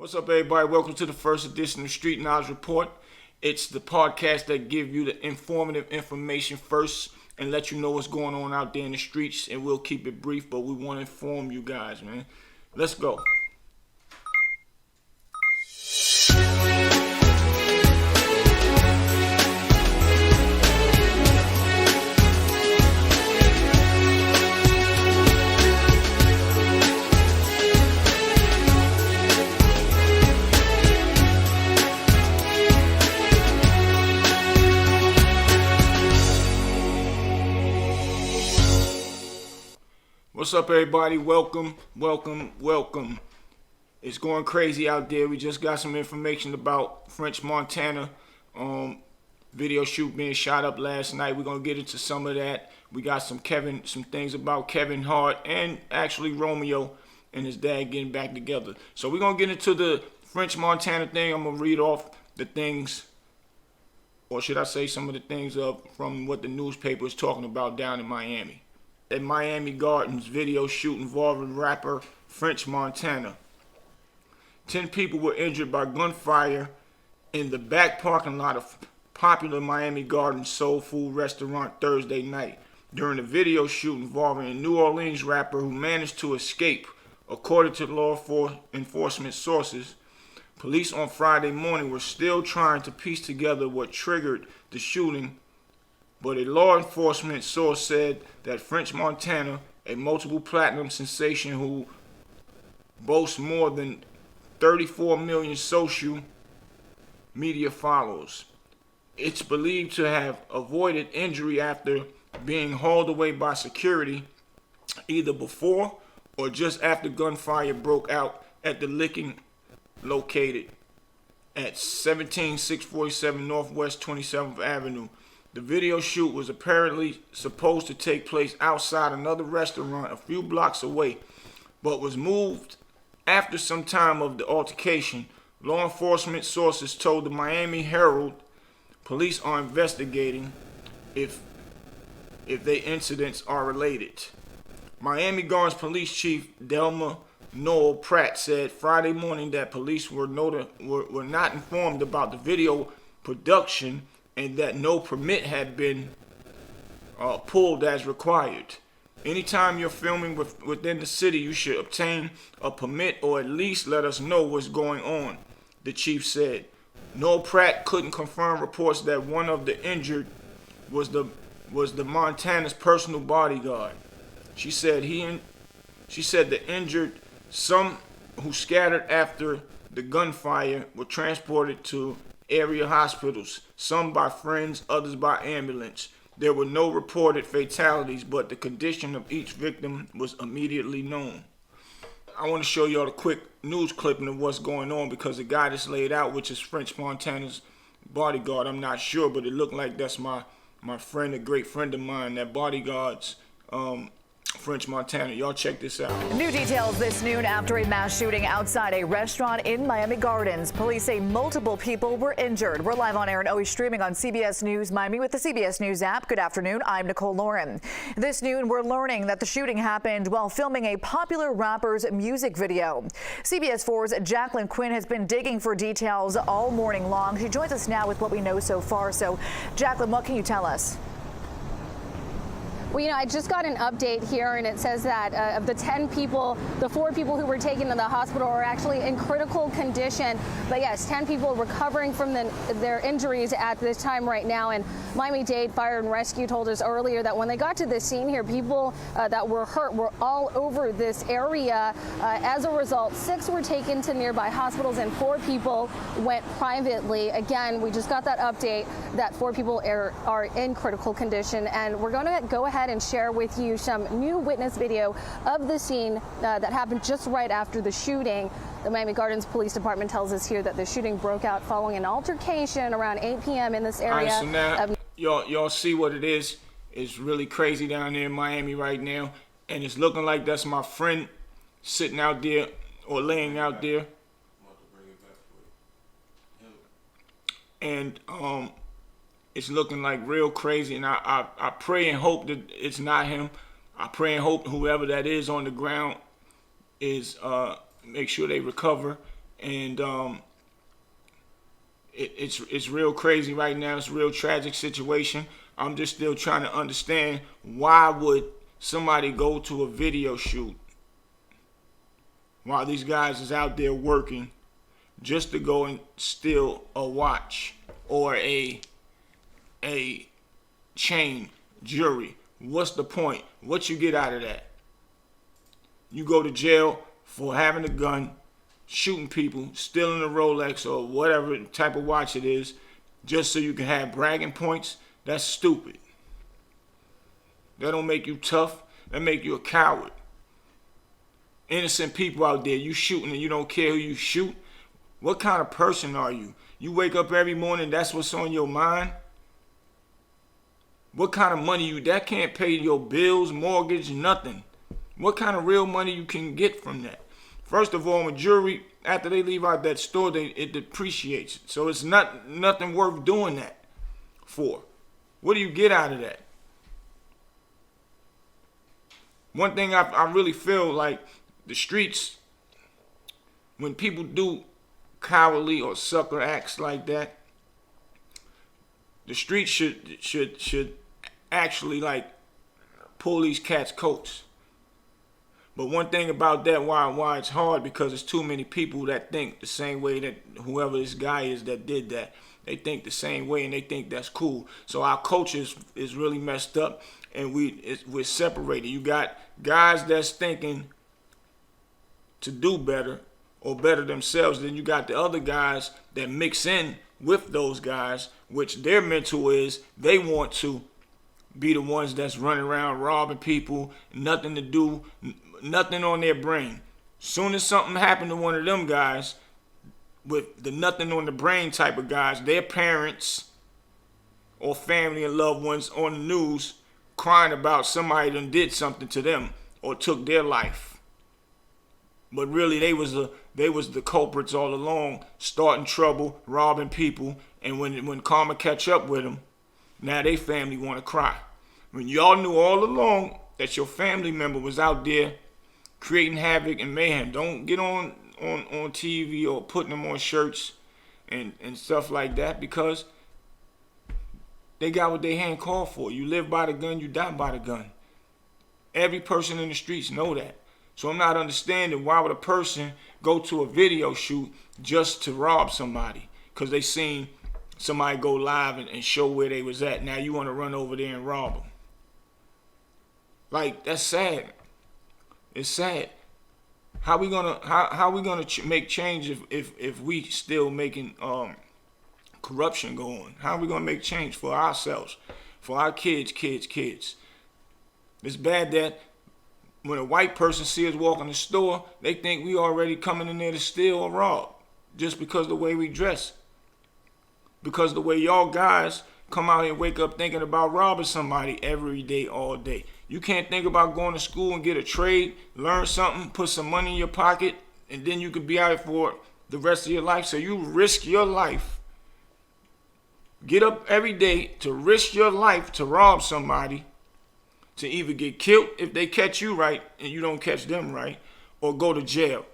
What's up, everybody? Welcome to the first edition of Street Knowledge Report. It's the podcast that gives you the informative information first and let you know what's going on out there in the streets, and we'll keep it brief, but we want to inform you guys, man. Let's go. What's up, everybody? Welcome. It's going crazy out there. We just got some information about French Montana video shoot being shot up last night. We're gonna get into some of that. We got some things about Kevin Hart and actually Romeo and his dad getting back together. So we're gonna get into the French Montana thing. I'm gonna read off the things, or should I say some of the things from what the newspaper is talking about down in Miami. At Miami Gardens video shoot involving rapper French Montana. 10 people were injured by gunfire in the back parking lot of popular Miami Gardens soul food restaurant Thursday night during a video shoot involving a New Orleans rapper who managed to escape, according to law enforcement sources. Police on Friday morning were still trying to piece together what triggered the shooting, but a law enforcement source said that French Montana, a multiple platinum sensation who boasts more than 34 million social media followers, it's believed to have avoided injury after being hauled away by security either before or just after gunfire broke out at the Licking located at 17647 Northwest 27th Avenue. The video shoot was apparently supposed to take place outside another restaurant a few blocks away, but was moved after some time of the altercation. Law enforcement sources told the Miami Herald police are investigating if the incidents are related. Miami Gardens Police Chief Delma Noel Pratt said Friday morning that police were not informed about the video production and that no permit had been pulled as required. Anytime you're filming within the city, you should obtain a permit or at least let us know what's going on, the chief said. Noel Pratt couldn't confirm reports that one of the injured was the Montana's personal bodyguard. She said the injured, some who scattered after the gunfire, were transported to area hospitals, some by friends, others by ambulance. There were no reported fatalities, but the condition of each victim was immediately known. I want to show y'all a quick news clipping of what's going on, because the guy that's laid out, which is French Montana's bodyguard, I'm not sure, but it looked like that's my friend, a great friend of mine, that bodyguard's French Montana. Y'all check this out. New details this noon after a mass shooting outside a restaurant in Miami Gardens. Police say multiple people were injured. We're live on air and always streaming on CBS News Miami with the CBS News app. Good afternoon. I'm Nicole Lauren. This noon, we're learning that the shooting happened while filming a popular rapper's music video. CBS 4's Jacqueline Quinn has been digging for details all morning long. She joins us now with what we know so far. So, Jacqueline, what can you tell us? Well, I just got an update here, and it says that of the 10 people, the 4 people who were taken to the hospital are actually in critical condition. But yes, 10 people recovering from their injuries at this time right now. And Miami-Dade Fire and Rescue told us earlier that when they got to the scene here, people that were hurt were all over this area. As a result, 6 were taken to nearby hospitals and 4 people went privately. Again, we just got that update that 4 people are in critical condition, and we're going to go ahead and share with you some new witness video of the scene that happened just right after the shooting. The Miami Gardens Police Department tells us here that the shooting broke out following an altercation around 8 p.m. in this area. All right, so now y'all see what it is. It's really crazy down there in Miami right now, and it's looking like that's my friend sitting out there or laying out there. And it's looking like real crazy, and I pray and hope that it's not him. I pray and hope whoever that is on the ground is make sure they recover And it's real crazy right now. It's a real tragic situation. I'm just still trying to understand, why would somebody go to a video shoot while these guys is out there working just to go and steal a watch or a chain, jewelry? What's the point? What you get out of that? You go to jail for having a gun, shooting people, stealing a Rolex or whatever type of watch it is, just so you can have bragging points. That's stupid. That don't make you tough. That make you a coward. Innocent people out there, you shooting and you don't care who you shoot. What kind of person are you? You wake up every morning, that's what's on your mind? What kind of money that can't pay your bills, mortgage, nothing. What kind of real money you can get from that? First of all, with jewelry, after they leave out that store, it depreciates. So it's nothing worth doing that for. What do you get out of that? One thing I really feel like, the streets, when people do cowardly or sucker acts like that, the streets should actually like pull these cats' coats. But one thing about that, why it's hard, because it's too many people that think the same way that whoever this guy is that did that. They think the same way and they think that's cool. So our culture is really messed up, and we're separated. You got guys that's thinking to do better or better themselves. Then you got the other guys that mix in with those guys, which their mental is they want to be the ones that's running around robbing people, nothing to do, nothing on their brain. Soon as something happened to one of them guys, with the nothing on the brain type of guys, their parents or family and loved ones on the news crying about somebody done did something to them or took their life. But really they was the culprits all along, starting trouble, robbing people, and when karma catch up with them, now they family want to cry. When y'all knew all along that your family member was out there creating havoc and mayhem. Don't get on TV or putting them on shirts and stuff like that, because they got what they hand called for. You live by the gun, you die by the gun. Every person in the streets know that. So I'm not understanding, why would a person go to a video shoot just to rob somebody because they seen somebody go live and show where they was at. Now you want to run over there and rob them. Like, that's sad. It's sad. How we gonna make change if we still making corruption go on? How are we gonna make change for ourselves, for our kids? It's bad that when a white person see us walk in the store, they think we already coming in there to steal or rob, just because of the way we dress. Because the way y'all guys come out here and wake up thinking about robbing somebody every day, all day. You can't think about going to school and get a trade, learn something, put some money in your pocket, and then you could be out for the rest of your life. So you risk your life. Get up every day to risk your life to rob somebody, to either get killed if they catch you right and you don't catch them right, or go to jail.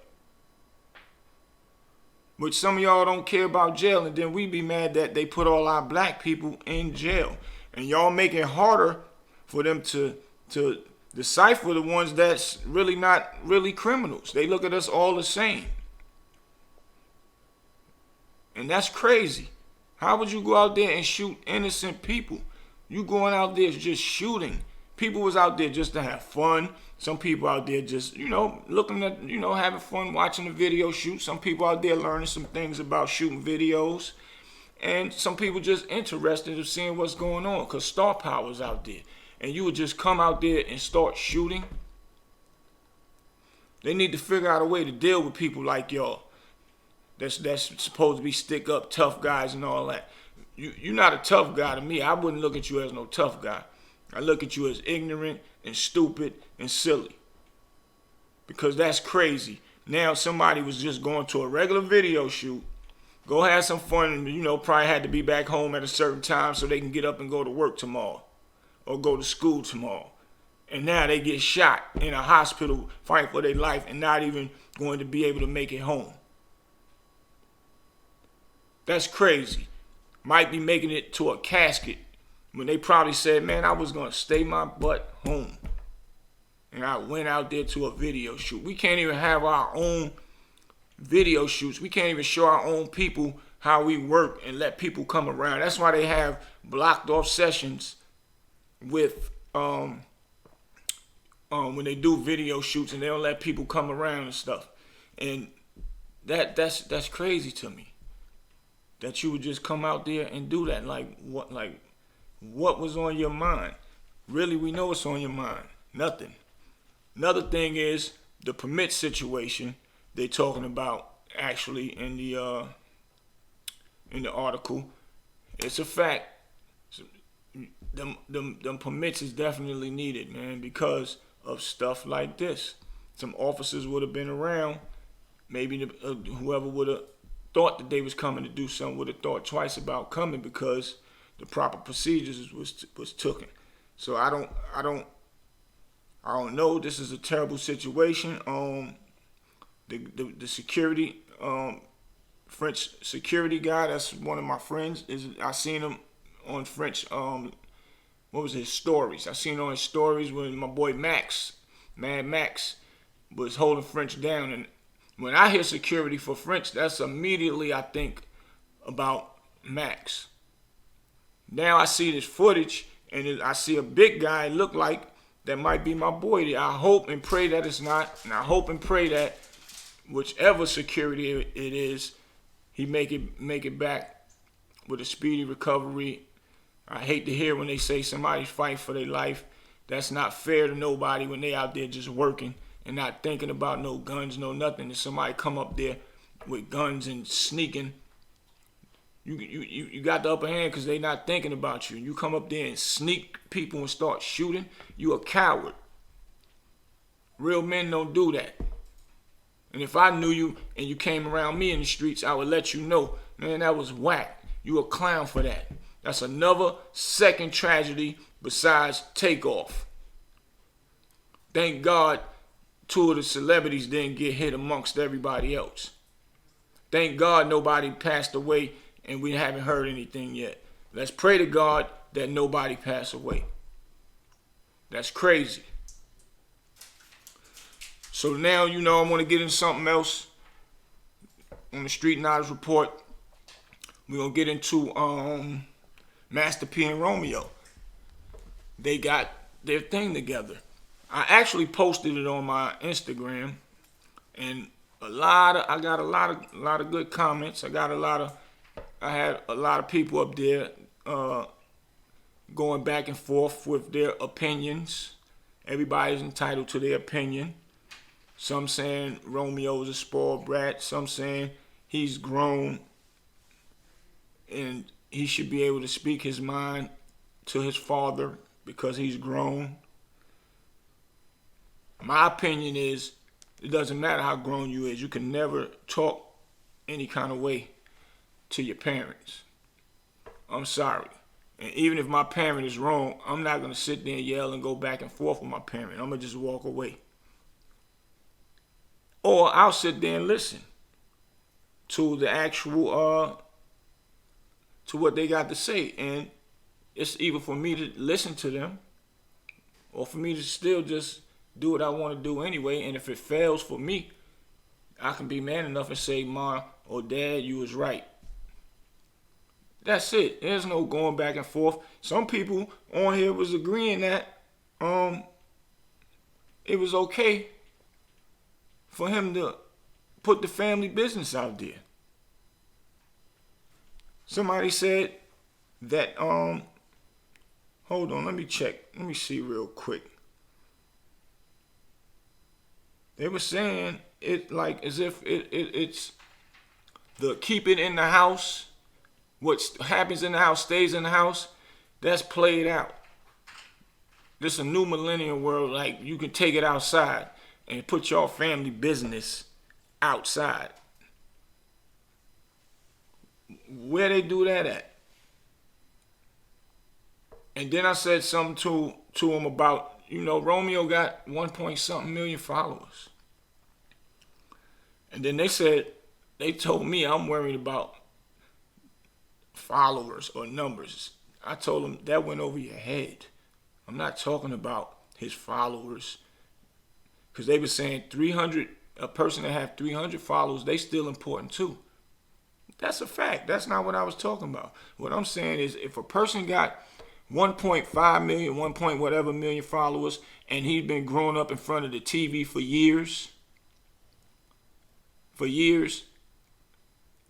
Which some of y'all don't care about jail, and then we be mad that they put all our black people in jail. And y'all make it harder for them to decipher the ones that's really not really criminals. They look at us all the same. And that's crazy. How would you go out there and shoot innocent people? You going out there just shooting. People was out there just to have fun. Some people out there just, looking at, having fun watching the video shoot. Some people out there learning some things about shooting videos. And some people just interested in seeing what's going on, because star power's out there. And you would just come out there and start shooting. They need to figure out a way to deal with people like y'all. That's supposed to be stick up tough guys and all that. You're not a tough guy to me. I wouldn't look at you as no tough guy. I look at you as ignorant and stupid and silly. Because that's crazy. Now somebody was just going to a regular video shoot, go have some fun, and probably had to be back home at a certain time so they can get up and go to work tomorrow or go to school tomorrow. And now they get shot in a hospital fighting for their life and not even going to be able to make it home. That's crazy. Might be making it to a casket when they probably said, man, I was going to stay my butt home. And I went out there to a video shoot. We can't even have our own video shoots. We can't even show our own people how we work and let people come around. That's why they have blocked off sessions with when they do video shoots and they don't let people come around and stuff. And that's crazy to me. That you would just come out there and do that. Like what was on your mind? Really, we know what's on your mind. Nothing. Another thing is the permit situation they talking about actually in the article. It's a fact. Them permits is definitely needed, man, because of stuff like this. Some officers would have been around. Maybe whoever would have thought that they was coming to do something would have thought twice about coming because the proper procedures was taken. So I don't know. This is a terrible situation. The security, French security guy, that's one of my friends. I seen him on French, what was his stories? I seen on his stories when my boy Max, Mad Max, was holding French down. And when I hear security for French, that's immediately I think about Max. Now I see this footage and I see a big guy look like that might be my boy. I hope and pray that it's not. And I hope and pray that whichever security it is, he make it back with a speedy recovery. I hate to hear when they say somebody's fighting for their life. That's not fair to nobody when they out there just working and not thinking about no guns, no nothing. And somebody come up there with guns and sneaking. You got the upper hand because they not thinking about you. You come up there and sneak people and start shooting, you a coward. Real men don't do that. And if I knew you and you came around me in the streets, I would let you know, man, that was whack. You a clown for that. That's another second tragedy besides Takeoff. Thank God 2 of the celebrities didn't get hit amongst everybody else. Thank God nobody passed away and we haven't heard anything yet. Let's pray to God that nobody passed away. That's crazy. So now, I want to get into something else on the Street Knowledge Report. We're going to get into Master P and Romeo. They got their thing together. I actually posted it on my Instagram, and I got a lot of good comments. I had a lot of people up there going back and forth with their opinions. Everybody's entitled to their opinion. Some saying Romeo's a spoiled brat. Some saying he's grown and he should be able to speak his mind to his father because he's grown. My opinion is it doesn't matter how grown you is. You can never talk any kind of way to your parents. I'm sorry. And even if my parent is wrong, I'm not going to sit there and yell and go back and forth with my parent. I'm going to just walk away. Or I'll sit there and listen to the actual, to what they got to say. And it's either for me to listen to them or for me to still just do what I want to do anyway. And if it fails for me, I can be man enough and say, Mom or Dad, you was right. That's it. There's no going back and forth. Some people on here was agreeing that it was okay for him to put the family business out there. Somebody said that, hold on, let me check. Let me see real quick. They were saying it like as if it's the keep it in the house. What happens in the house stays in the house. That's played out. This is a new millennium world. Like you can take it outside and put your family business outside. Where they do that at? And then I said something to him about, Romeo got 1-point-something million followers. And then they told me I'm worried about followers or numbers. I told him that went over your head. I'm not talking about his followers. Because they were saying 300, a person that have 300 followers, they still important too. That's a fact. That's not what I was talking about. What I'm saying is if a person got 1.5 million, 1 point whatever million followers, and he's been growing up in front of the TV for years,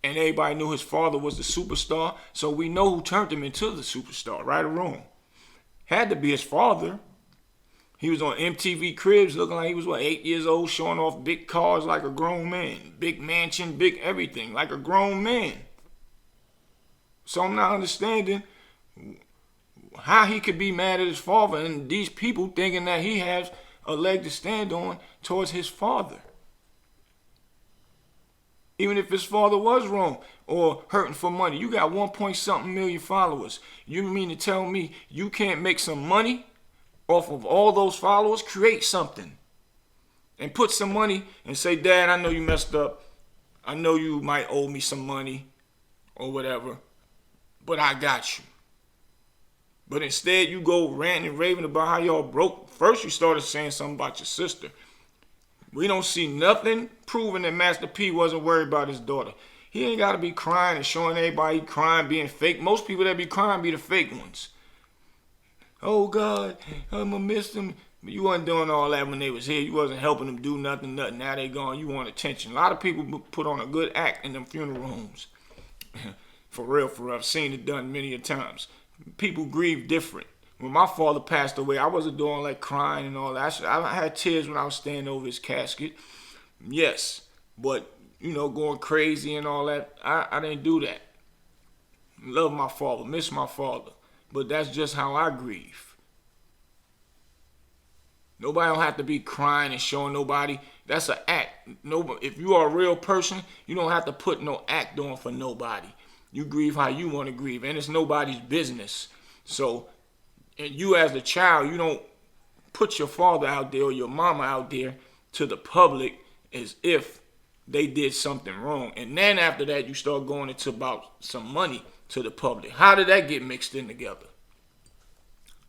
and everybody knew his father was the superstar, so we know who turned him into the superstar, right or wrong. Had to be his father. He was on MTV Cribs looking like he was, 8 years old, showing off big cars like a grown man. Big mansion, big everything, like a grown man. So I'm not understanding how he could be mad at his father and these people thinking that he has a leg to stand on towards his father. Even if his father was wrong or hurting for money. You got 1 point something million followers. You mean to tell me you can't make some money off of all those followers? Create something and put some money and say, Dad, I know you messed up. I know you might owe me some money or whatever, but I got you. But instead you go ranting and raving about how y'all broke. First you started saying something about your sister. We don't see nothing proving that Master P wasn't worried about his daughter. He ain't got to be crying and showing everybody crying, being fake. Most people that be crying be the fake ones. Oh, God, I'm going to miss them. But you wasn't doing all that when they was here. You wasn't helping them do nothing. Now they gone. You want attention. A lot of people put on a good act in them funeral homes. For real. I've seen it done many a times. People grieve different. When my father passed away, I wasn't doing like crying and all that. I had tears when I was standing over his casket. Yes, but, going crazy and all that, I didn't do that. Love my father, miss my father. But that's just how I grieve. Nobody don't have to be crying and showing nobody. That's an act. If you are a real person, you don't have to put no act on for nobody. You grieve how you want to grieve, and it's nobody's business. So, and you as a child, you don't put your father out there or your mama out there to the public as if they did something wrong. And then after that, you start going into about some money to the public. How did that get mixed in together?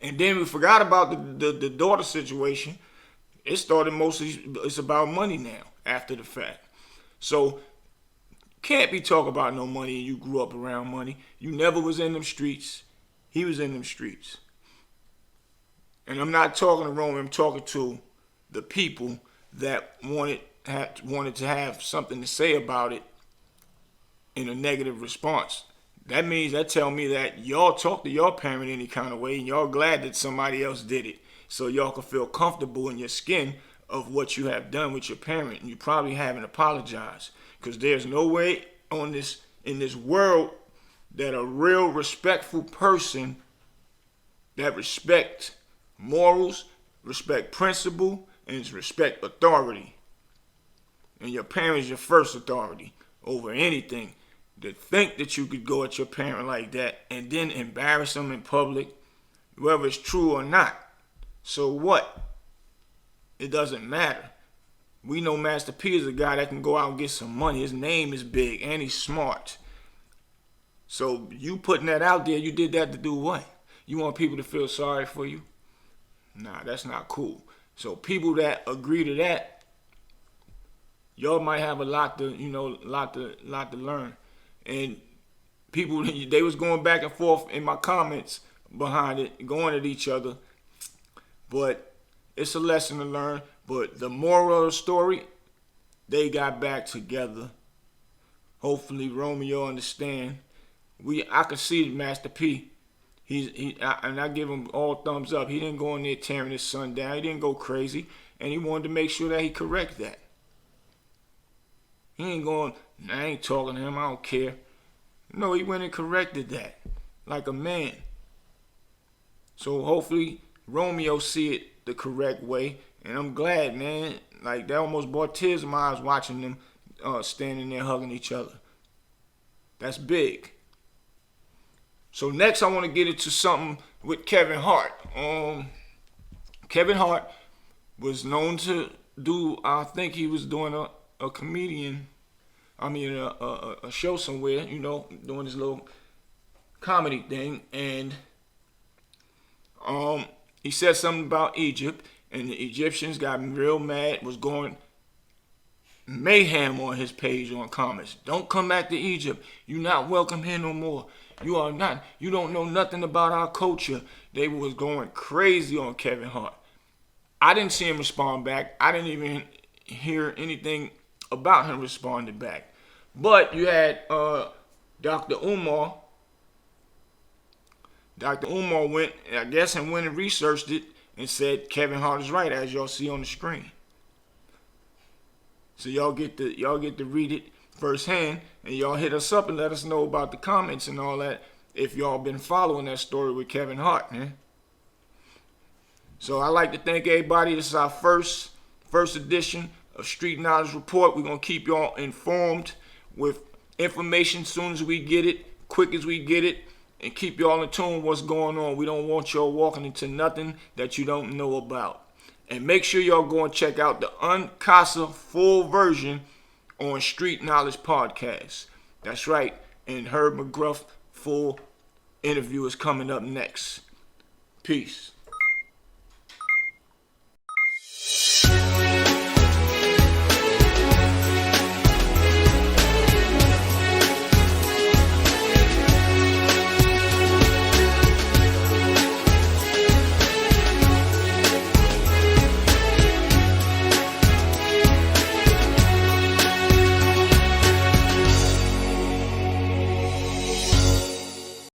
And then we forgot about the daughter situation. It started it's about money now after the fact. So can't be talking about no money and you grew up around money. You never was in them streets. He was in them streets. And I'm not talking to Romeo, I'm talking to the people that wanted to have something to say about it in a negative response. That tell me that y'all talk to your parent any kind of way and y'all glad that somebody else did it. So y'all can feel comfortable in your skin of what you have done with your parent. And you probably haven't apologized. Because there's no way in this world that a real respectful person that respects morals, respect principle, and respect authority. And your parent is your first authority over anything. To think that you could go at your parent like that and then embarrass them in public, whether it's true or not. So what? It doesn't matter. We know Master P is a guy that can go out and get some money. His name is big and he's smart. So you putting that out there, you did that to do what? You want people to feel sorry for you? Nah, that's not cool. So people that agree to that, y'all might have a lot to learn. And people, they was going back and forth in my comments behind it, going at each other. But it's a lesson to learn. But the moral of the story, they got back together. Hopefully Romeo understand. I could see Master P. And I give him all thumbs up. He didn't go in there tearing his son down. He didn't go crazy. And he wanted to make sure that he correct that. He ain't going, I ain't talking to him, I don't care. No, he went and corrected that like a man. So hopefully Romeo see it the correct way. And I'm glad, man. Like, that almost brought tears in my eyes watching them standing there hugging each other. That's big. So next I want to get into something with Kevin Hart. Kevin Hart was known to do, I think he was doing a comedian, a show somewhere, doing his little comedy thing, and he said something about Egypt, and the Egyptians got real mad, was going mayhem on his page on comments. Don't come back to Egypt. You not welcome here no more. You are not. You don't know nothing about our culture. They was going crazy on Kevin Hart. I didn't see him respond back. I didn't even hear anything about him responding back. But you had Dr. Umar. Dr. Umar went, I guess, and went and researched it and said Kevin Hart is right, as y'all see on the screen. So y'all get to read it firsthand, and y'all hit us up and let us know about the comments and all that if y'all been following that story with Kevin Hart, man. So I'd like to thank everybody. This is our first edition of Street Knowledge Report. We're gonna keep y'all informed with information as soon as we get it, quick as we get it, and keep y'all in tune with what's going on. We don't want y'all walking into nothing that you don't know about. And make sure y'all go and check out the Uncasa full version on Street Knowledge Podcast. That's right. And Herb McGruff full interview is coming up next. Peace.